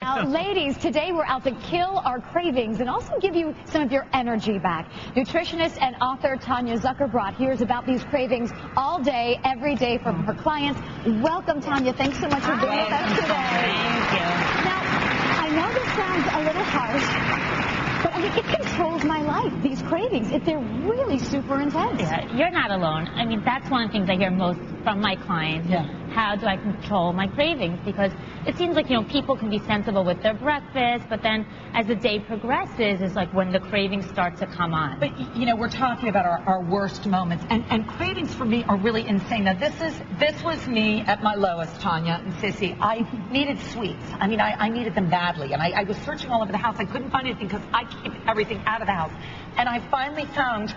Now, ladies, today we're out to kill our cravings and also give you some of your energy back. Nutritionist and author Tanya Zuckerbrot hears about these cravings all day, every day from her clients. Welcome, Tanya. Thanks so much for being with us today. Thank you. Now, I know this sounds a little harsh, but I mean, it controls my life, these cravings. They're really super intense. Yeah, you're not alone. I mean, that's one of the things I hear most from my clients. Yeah. How do I control my cravings? Because it seems like, people can be sensible with their breakfast, but then as the day progresses, it's like when the cravings start to come on. But, we're talking about our worst moments, and cravings for me are really insane. Now, this was me at my lowest, Tanya and Sissy. I needed sweets. I mean, I needed them badly, and I was searching all over the house. I couldn't find anything because I keep everything out of the house. And I finally found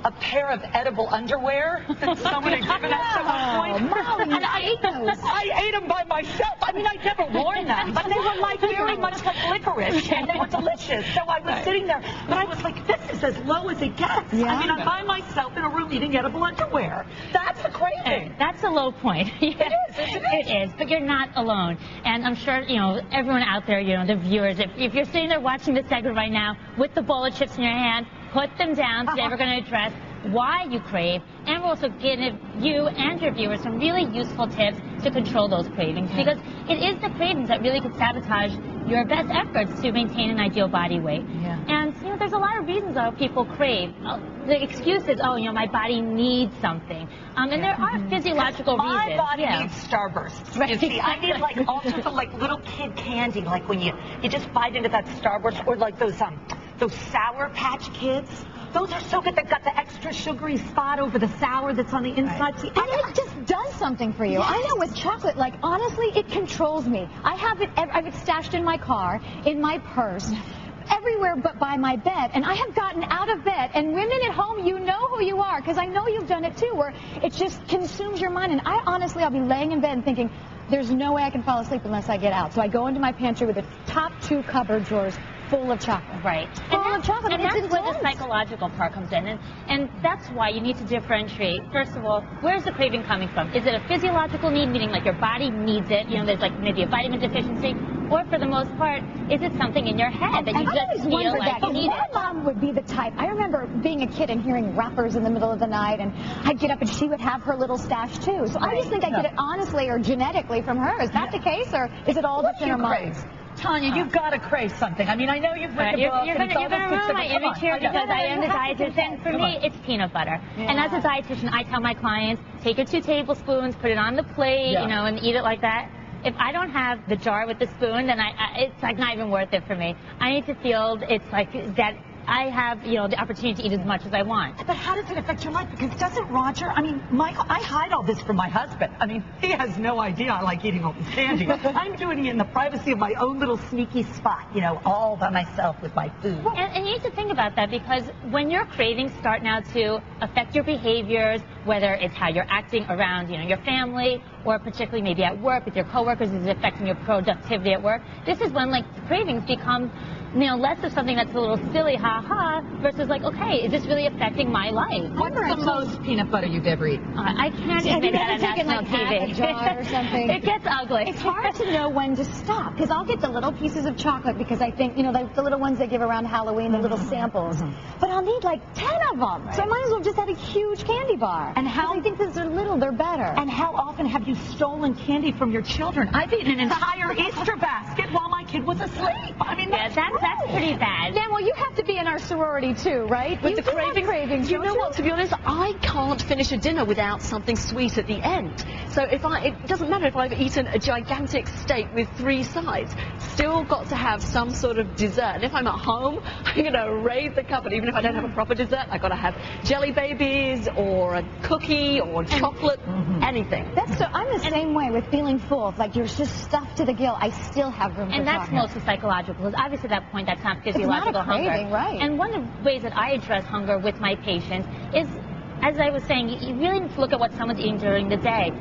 a pair of edible underwear that someone had given us at one point. Molly, And I ate those. I ate them by myself. I mean, I'd never worn them, but they were like very much like licorice, and they were delicious. So I was sitting there, but I was like, this is as low as it gets. Yeah. I mean, I'm by myself in a room eating edible underwear. That's a craving. That's a low point. Yeah, It is, isn't it? It is, but you're not alone. And I'm sure, everyone out there, the viewers, if you're sitting there watching this segment right now with the bowl of chips in your hand, put them down. Today we're going to address why you crave, and we're also give you and your viewers some really useful tips to control those cravings, because it is the cravings that really could sabotage your best efforts to maintain an ideal body weight. Yeah. And there's a lot of reasons why people crave. The excuse is, my body needs something. And there are physiological reasons. My body needs Starbursts. Right. You see, I need all sorts of little kid candy, like when you just bite into that Starburst, or like those Sour Patch Kids. Those are so good. They've got the extra sugary spot over the sour that's on the inside. See, And it just does something for you. Yes. I know with chocolate, honestly, it controls me. I have it stashed in my car, in my purse, everywhere but by my bed. And I have gotten out of bed. And women at home, you know who you are, because I know you've done it too, where it just consumes your mind. And I'll be laying in bed and thinking, there's no way I can fall asleep unless I get out. So I go into my pantry with the top 2 cupboard drawers full of chocolate. Right. Full of chocolate. And it's that's where intense. the psychological part comes in. And that's why you need to differentiate. First of all, where's the craving coming from? Is it a physiological need, meaning your body needs it? There's maybe a vitamin deficiency. Or for the most part, is it something in your head that you just feel like you need my it? mom would be the type. I remember being a kid and hearing rappers in the middle of the night, and I'd get up and she would have her little stash too. So I just think I get it honestly or genetically from her. Is that the case, or is it all just in her mind? Tanya, you've got to crave something. I mean, I know you've written a book. You're going to ruin my image here because I am the dietitian. For me, it's peanut butter. Yeah. And as a dietitian, I tell my clients, take your 2 tablespoons, put it on the plate, and eat it like that. If I don't have the jar with the spoon, then it's not even worth it for me. I need to feel that I have, the opportunity to eat as much as I want. But how does it affect your life? Because doesn't Roger, Michael, I hide all this from my husband. He has no idea I like eating all this candy. I'm doing it in the privacy of my own little sneaky spot, all by myself with my food. And you need to think about that, because when your cravings start now to affect your behaviors, whether it's how you're acting around, your family, or particularly maybe at work with your coworkers, is it affecting your productivity at work? This is when cravings become less of something that's a little silly, ha-ha, versus okay, is this really affecting my life? What's the most peanut butter you've ever eaten? I can't admit that on national half a jar or something? It gets ugly. It's hard to know when to stop, because I'll get the little pieces of chocolate, because I think, the little ones they give around Halloween, the little samples. But I'll need 10 of them. Right. So I might as well just have a huge candy bar. And I think since they're little, they're better. And how often have you stolen candy from your children? I've eaten an entire Easter basket while my kid was asleep. That's pretty bad. Then, you have to be in our sorority too, right? With the cravings, you know what? To be honest, I can't finish a dinner without something sweet at the end. So it doesn't matter if I've eaten a gigantic steak with 3 sides. Still got to have some sort of dessert. And if I'm at home, I'm going to raid the cupboard. Even if I don't have a proper dessert, I've got to have jelly babies or a cookie or chocolate, anything. I'm the same way with feeling full. If you're just stuffed to the gill, I still have room for And that's chocolate. mostly psychological, because obviously at that point that's not physiological it's not a craving, hunger. Right. And one of the ways that I address hunger with my patients is, as I was saying, you really need to look at what someone's eating during the day.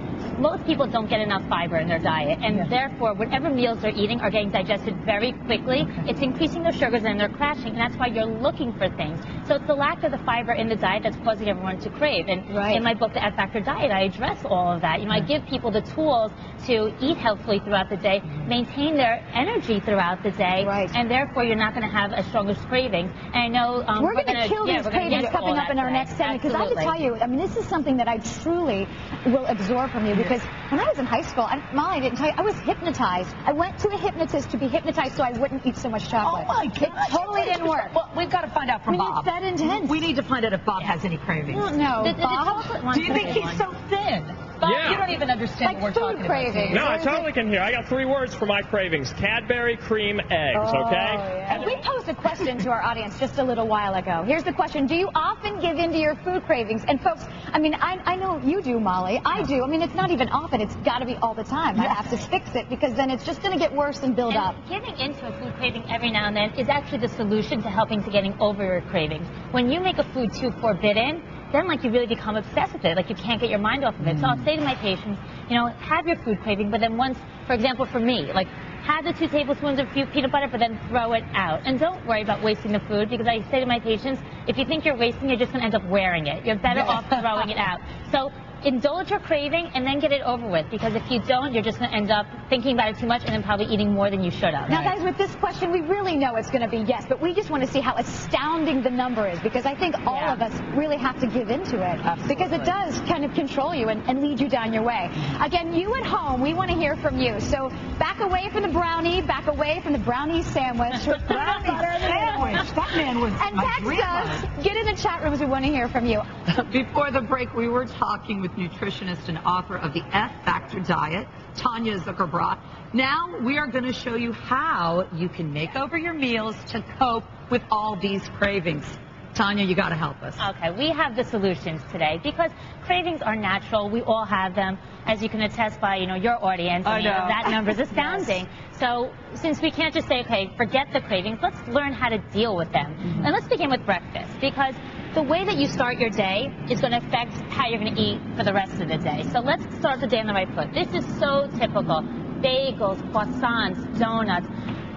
most people don't get enough fiber in their diet, and therefore whatever meals they're eating are getting digested very quickly. It's increasing their sugars and they're crashing, and that's why you're looking for things. So it's the lack of the fiber in the diet that's causing everyone to crave. And in my book, The F Factor Diet, I address all of that. You know, I give people the tools to eat healthfully throughout the day, maintain their energy throughout the day, and therefore you're not going to have as strong as cravings. And I know we're going to kill these cravings coming up in our next segment, because I have to tell you, I mean, this is something that I truly will absorb from you, because when I was in high school, Molly didn't tell you, I was hypnotized. I went to a hypnotist to be hypnotized so I wouldn't eat so much chocolate. Oh my God. It totally didn't work. Well, we've got to find out from Bob. It's that intense. We need to find out if Bob has any cravings. No, Bob, do you think he's so thin? Bob, you don't even understand what we're talking cravings. No, I totally can hear. I got 3 words for my cravings: Cadbury cream eggs, okay? And we posed a question to our audience just a little while ago. Here's the question: do you often give in to your food cravings? And folks, I mean, I know you do, Molly. I do. I mean, it's not even often. It's got to be all the time. I have to fix it, because then it's just going to get worse and build up. Giving into a food craving every now and then is actually the solution to helping to getting over your cravings. When you make a food too forbidden, then like you really become obsessed with it, like you can't get your mind off of it. So I'll say to my patients, you know, have your food craving, but then once, for example, for me, like have the 2 tablespoons of peanut butter, but then throw it out. And don't worry about wasting the food, because I say to my patients, if you think you're wasting, you're just going to end up wearing it. You're better off throwing it out. So indulge your craving and then get it over with, because if you don't, you're just going to end up thinking about it too much and then probably eating more than you should have. Now, guys, with this question, we really know it's going to be yes, but we just want to see how astounding the number is, because I think all of us really have to give into it, because it does kind of control you and lead you down your way. Again, you at home, we want to hear from you. So back away from the brownie, back away from the brownie sandwich. Brownie sandwich. That man was and my text grandmother. us. Get in the chat rooms. We want to hear from you. Before the break, we were talking with nutritionist and author of the F Factor Diet, Tanya Zuckerbrot. Now we are going to show you how you can make over your meals to cope with all these cravings. Tanya, you got to help us. Okay, we have the solutions today, because cravings are natural. We all have them, as you can attest by, you know, your audience. I know. That number is astounding. So since we can't just say, okay, forget the cravings, let's learn how to deal with them. And let's begin with breakfast, because the way that you start your day is going to affect how you're going to eat for the rest of the day. So let's start the day on the right foot. This is so typical. Bagels, croissants, donuts.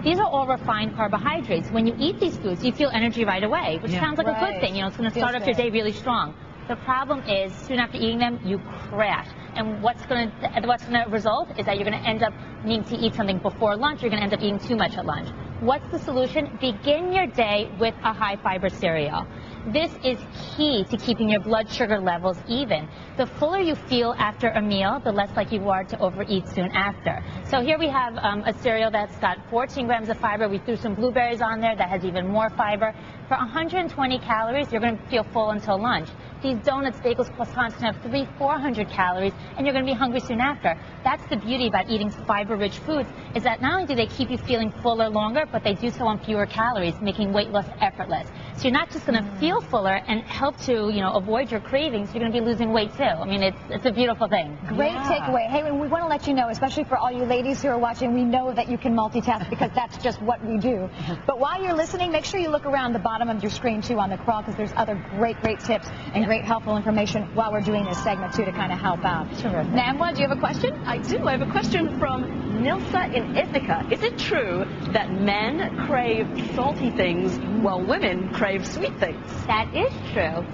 These are all refined carbohydrates. When you eat these foods, you feel energy right away, which sounds like a good thing. You know, it's going to start off your day really strong. The problem is, soon after eating them, you crash. And what's going to result is that you're going to end up needing to eat something before lunch. You're going to end up eating too much at lunch. What's the solution? Begin your day with a high-fiber cereal. This is key to keeping your blood sugar levels even. The fuller you feel after a meal, the less likely you are to overeat soon after. So here we have a cereal that's got 14 grams of fiber. We threw some blueberries on there that has even more fiber. For 120 calories, you're going to feel full until lunch. These donuts, bagels, croissants can have 300-400 calories, and you're going to be hungry soon after. That's the beauty about eating fiber-rich foods, is that not only do they keep you feeling fuller longer, but they do so on fewer calories, making weight loss effortless. So you're not just going to feel fuller and help to, you know, avoid your cravings. You're going to be losing weight too. I mean, it's a beautiful thing. Great takeaway. Hey, we want to let you know, especially for all you ladies who are watching, we know that you can multitask, because that's just what we do. But while you're listening, make sure you look around the bottom of your screen too on the crawl, because there's other great tips and great helpful information while we're doing this segment too, to kind of help out. Terrific. Namwa, do you have a question? I do. I have a question from Nilsa in Ithaca. Is it true that men crave salty things while women crave sweet things? That is true.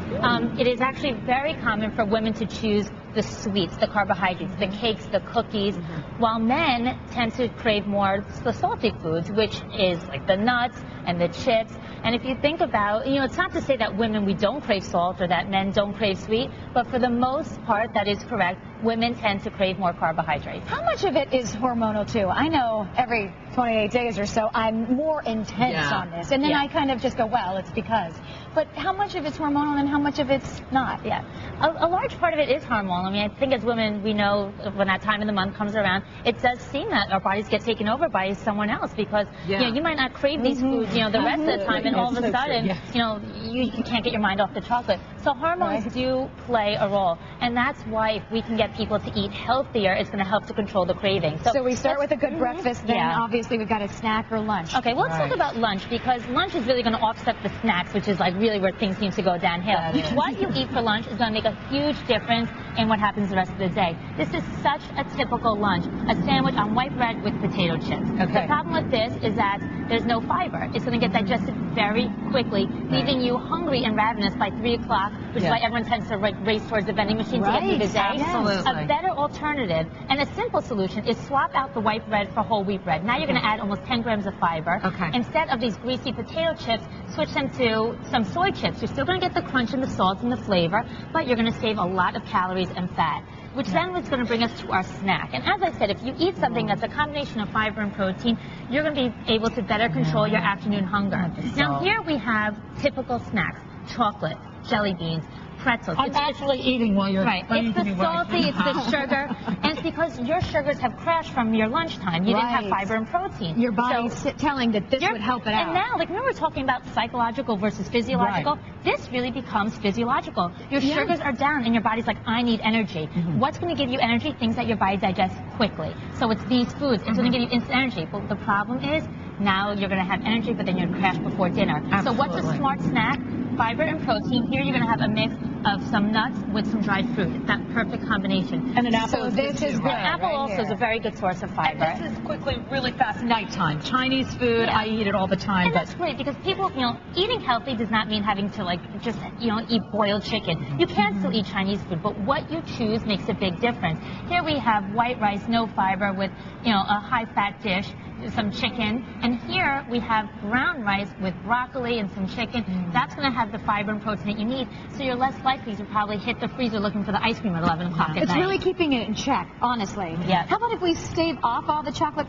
It is actually very common for women to choose the sweets, the carbohydrates, the cakes, the cookies, while men tend to crave more the salty foods, which is like the nuts and the chips. And if you think about, you know, it's not to say that women, we don't crave salt, or that men don't crave sweet, but for the most part, that is correct. Women tend to crave more carbohydrates. How much of it is hormonal too? I know every 28 days or so, I'm more intense on this. And then I kind of just go, well, it's because. But how much of it's hormonal and how much of it's not? Yeah. A large part of it is hormonal. I mean, I think as women, we know when that time of the month comes around, it does seem that our bodies get taken over by someone else, because you know, you might not crave these foods, you know, the rest of the time, and all of a sudden, you know, you can't get your mind off the chocolate. So hormones do play a role, and that's why if we can get people to eat healthier, it's going to help to control the craving. So we start with a good breakfast, then obviously obviously we've got a snack or lunch. Okay, well, let's talk about lunch, because lunch is really going to offset the snacks, which is like really where things seem to go downhill. What you eat for lunch is going to make a huge difference in what happens the rest of the day. This is such a typical lunch, a sandwich on white bread with potato chips. The problem with this is that there's no fiber. It's going to get digested very quickly, leaving you hungry and ravenous by 3 o'clock, which is why everyone tends to race towards the vending machine to get through the day. Absolutely. A better alternative and a simple solution is swap out the white bread for whole wheat bread. Now you're going to add almost 10 grams of fiber. Instead of these greasy potato chips, switch them to some soy chips. You're still going to get the crunch and the salt and the flavor, but you're going to save a lot of calories and fat, which then is going to bring us to our snack. And as I said, if you eat something that's a combination of fiber and protein, you're going to be able to better control your afternoon hunger. Now here we have typical snacks: chocolate, jelly beans, pretzels. I'm actually eating while you're It's the salty, it's the sugar, and it's because your sugars have crashed from your lunchtime. You didn't have fiber and protein. Your body's telling that this would help it out. And now, like, remember we were talking about psychological versus physiological? This really becomes physiological. Your sugars are down and your body's like, I need energy. What's going to give you energy? Things that your body digests quickly. So it's these foods. It's going to give you instant energy. But the problem is, now you're going to have energy, but then you're going to crash before dinner. So what's a smart snack? Fiber and protein. Here you're going to have a mix of some nuts with some dried fruit. It's that perfect combination. And an apple is good too, right? Apple also is a very good source of fiber. And this is quickly, really fast nighttime. Chinese food, I eat it all the time. And that's great, because people, eating healthy does not mean having to, like, just, eat boiled chicken. You can still eat Chinese food, but what you choose makes a big difference. Here we have white rice, no fiber, with, a high-fat dish, some chicken. And here we have brown rice with broccoli and some chicken. That's going to have the fiber and protein that you need, so you're less likely to probably hit the freezer looking for the ice cream at 11 o'clock at night. It's really keeping it in check, honestly. How about if we stave off all the chocolate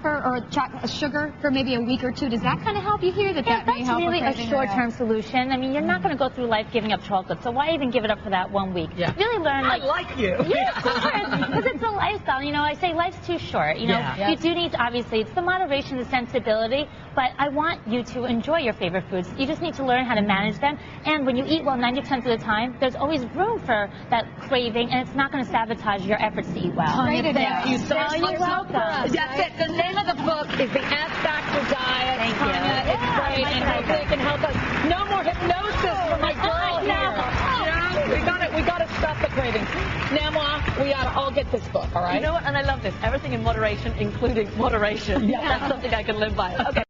sugar for maybe a week or two? Does that kind of help you here? That may help? That's really a short-term solution. I mean, you're not going to go through life giving up chocolate, so why even give it up for that 1 week? Really learn, I like you. Yeah, of course, because it's a lifestyle. I say life's too short. You do need to, obviously, it's the moderation, the sensibility, but I want you to enjoy your favorite foods. You just need to learn how to manage them, and when you eat well 90% of the time, there's always room for that craving, and it's not going to sabotage your efforts to eat well. Tanya, thank you so much. You're welcome. That's it. The name of the book is The F Factor Diet. Thank you. Tanya, it's great, and hopefully it can help us. No more hypnosis for my girl here. We got to stop the cravings. Namwa, we ought to all get this book, all right? You know what? And I love this. Everything in moderation, including moderation. That's something I can live by. Okay.